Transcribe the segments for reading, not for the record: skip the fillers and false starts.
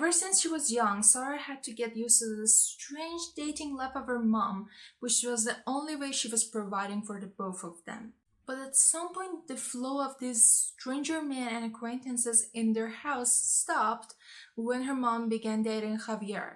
Ever since she was young, Sarah had to get used to the strange dating life of her mom, which was the only way she was providing for the both of them. But at some point, the flow of these stranger men and acquaintances in their house stopped when her mom began dating Javier,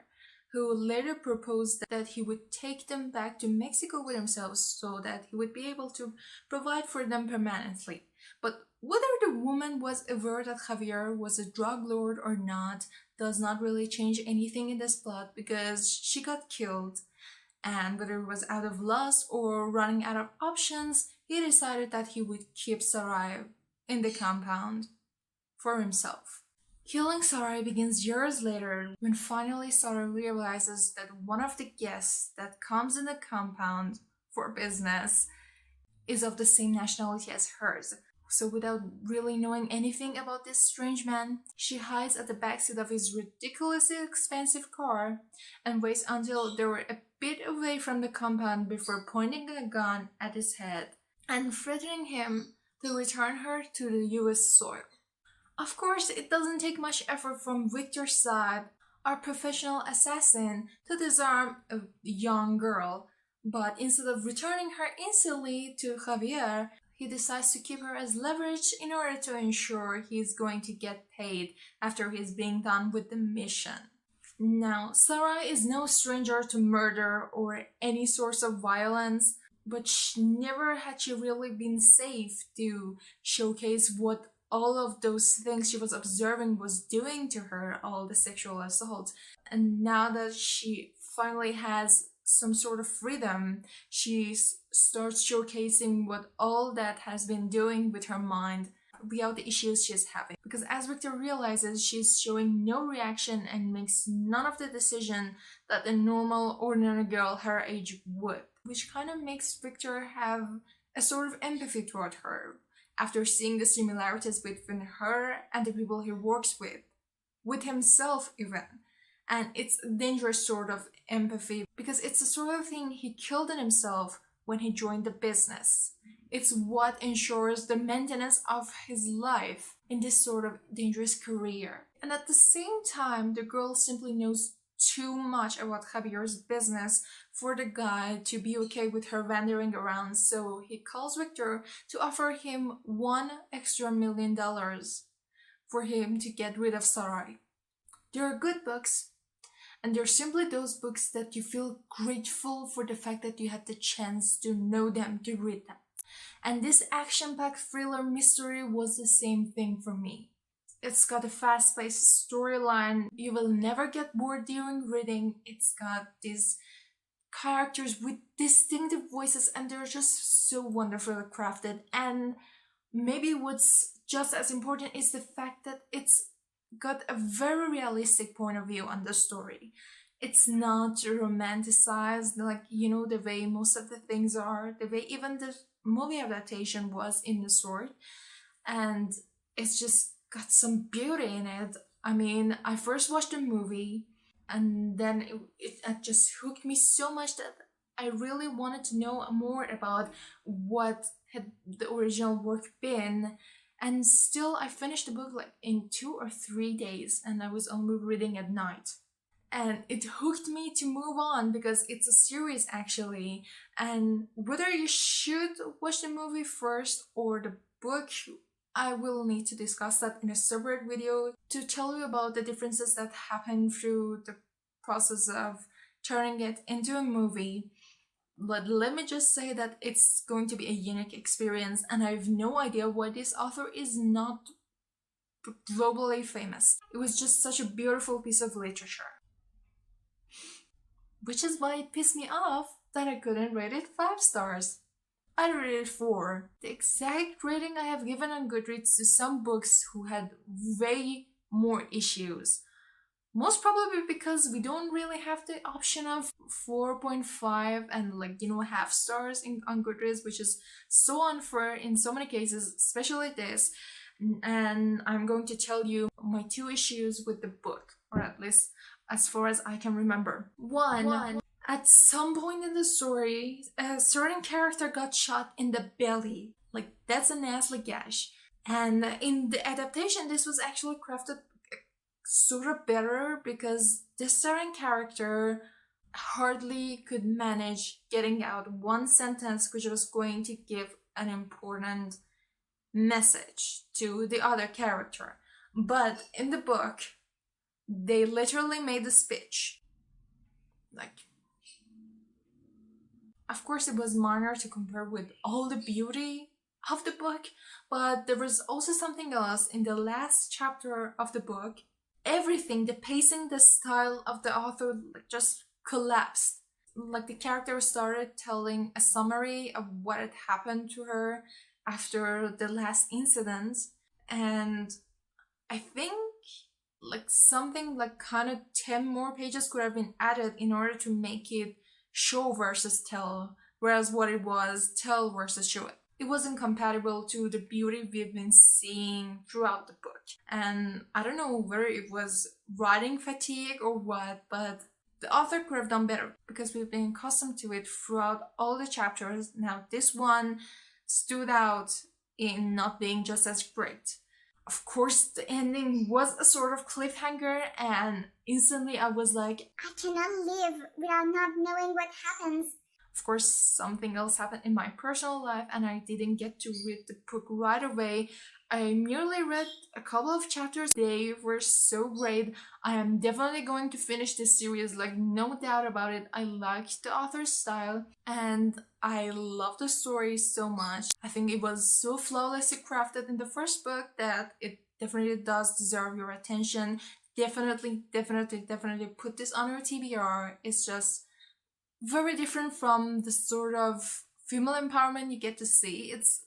who later proposed that he would take them back to Mexico with himself so that he would be able to provide for them permanently. But whether the woman was aware that Javier was a drug lord or not does not really change anything in this plot because she got killed. And whether it was out of lust or running out of options, he decided that he would keep Sarai in the compound for himself. Killing Sarai begins years later when finally Sarai realizes that one of the guests that comes in the compound for business is of the same nationality as hers. So without really knowing anything about this strange man, she hides at the backseat of his ridiculously expensive car and waits until they were a bit away from the compound before pointing a gun at his head and threatening him to return her to the US soil. Of course, it doesn't take much effort from Victor's side, our professional assassin, to disarm a young girl, but instead of returning her instantly to Javier, he decides to keep her as leverage in order to ensure he's going to get paid after he's being done with the mission. Now, Sarai is no stranger to murder or any source of violence, but never had she really been safe to showcase what all of those things she was observing was doing to her, all the sexual assaults. And now that she finally has some sort of freedom, she starts showcasing what all that has been doing with her mind without the issues she's having. Because as Victor realizes, she's showing no reaction and makes none of the decision that a normal, ordinary girl her age would, which kind of makes Victor have a sort of empathy toward her after seeing the similarities between her and the people he works with himself even. And it's a dangerous sort of empathy because it's the sort of thing he killed in himself when he joined the business. It's what ensures the maintenance of his life in this sort of dangerous career. And at the same time, the girl simply knows too much about Javier's business for the guy to be okay with her wandering around, so he calls Victor to offer him $1 extra million for him to get rid of Sarai. There are good books, and they're simply those books that you feel grateful for the fact that you had the chance to know them, to read them. And this action-packed thriller mystery was the same thing for me. It's got a fast-paced storyline. You will never get bored during reading. It's got these characters with distinctive voices and they're just so wonderfully crafted. And maybe what's just as important is the fact that it's got a very realistic point of view on the story. It's not romanticized like, the way most of the things are, the way even the movie adaptation was in the sort. And it's just got some beauty in it. I mean, I first watched the movie and then it just hooked me so much that I really wanted to know more about what had the original work been. And still, I finished the book like in 2 or 3 days and I was only reading at night. And it hooked me to move on because it's a series actually. And whether you should watch the movie first or the book, I will need to discuss that in a separate video to tell you about the differences that happen through the process of turning it into a movie. But let me just say that it's going to be a unique experience and I have no idea why this author is not globally famous. It was just such a beautiful piece of literature. Which is why it pissed me off that I couldn't rate it 5 stars. I rated 4, the exact rating I have given on Goodreads to some books who had way more issues. Most probably because we don't really have the option of 4.5 and half stars on Goodreads, which is so unfair in so many cases, especially this. And I'm going to tell you my 2 issues with the book, or at least as far as I can remember. One. At some point in the story, a certain character got shot in the belly. That's a nasty gash. And in the adaptation, this was actually crafted sort of better because this certain character hardly could manage getting out one sentence which was going to give an important message to the other character. But in the book, they literally made a speech. Like, of course, it was minor to compare with all the beauty of the book, but there was also something else in the last chapter of the book. Everything, the pacing, the style of the author just collapsed. Like the character started telling a summary of what had happened to her after the last incident, and I think like something like kind of 10 more pages could have been added in order to make it show versus tell, whereas what it was tell versus show. It wasn't compatible to the beauty we've been seeing throughout the book. And I don't know whether it was writing fatigue or what, but the author could have done better because we've been accustomed to it throughout all the chapters. Now this one stood out in not being just as great. Of course, the ending was a sort of cliffhanger, and instantly I was like, I cannot live without not knowing what happens. Of course, something else happened in my personal life, and I didn't get to read the book right away. I merely read a couple of chapters. They were so great. I am definitely going to finish this series, like no doubt about it. I liked the author's style, and I love the story so much. I think it was so flawlessly crafted in the first book that it definitely does deserve your attention. Definitely put this on your TBR. It's just very different from the sort of female empowerment you get to see. It's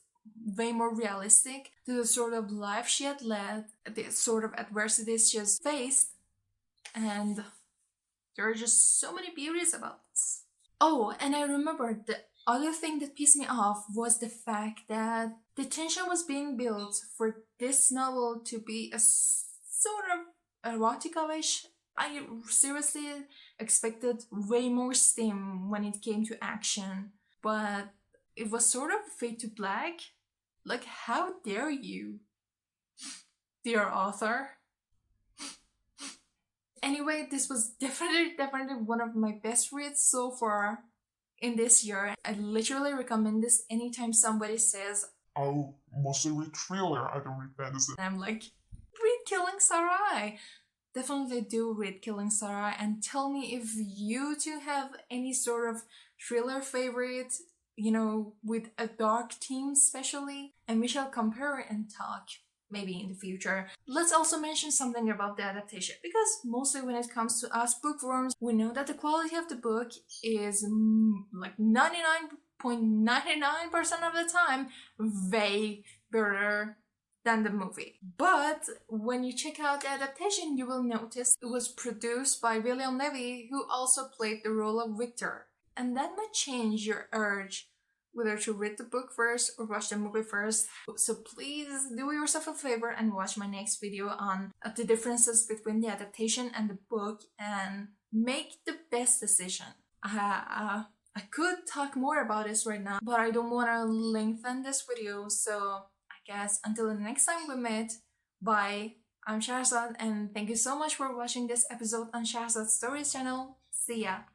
way more realistic to the sort of life she had led, the sort of adversities she has faced, and there are just so many beauties about this. Oh, and I remember the other thing that pissed me off was the fact that the tension was being built for this novel to be a sort of erotica-ish. I seriously expected way more steam when it came to action, but it was sort of fade to black. Like, how dare you, dear author? Anyway, this was definitely one of my best reads so far in this year. I literally recommend this anytime somebody says, "I mostly read thriller, I don't read fantasy." And I'm like, read Killing Sarai. Definitely do read Killing Sarai and tell me if you two have any sort of thriller favorite, you know, with a dark theme especially, and we shall compare and talk maybe in the future. Let's also mention something about the adaptation, because mostly when it comes to us bookworms, we know that the quality of the book is like 99.99% of the time way better than the movie. But when you check out the adaptation, you will notice it was produced by William Levy, who also played the role of Victor. And that might change your urge whether to read the book first or watch the movie first. So please do yourself a favor and watch my next video on the differences between the adaptation and the book and make the best decision. I could talk more about this right now, but I don't want to lengthen this video, so I guess until the next time we meet, bye. I'm Shahrzad, and thank you so much for watching this episode on Shahrzad Stories channel. See ya!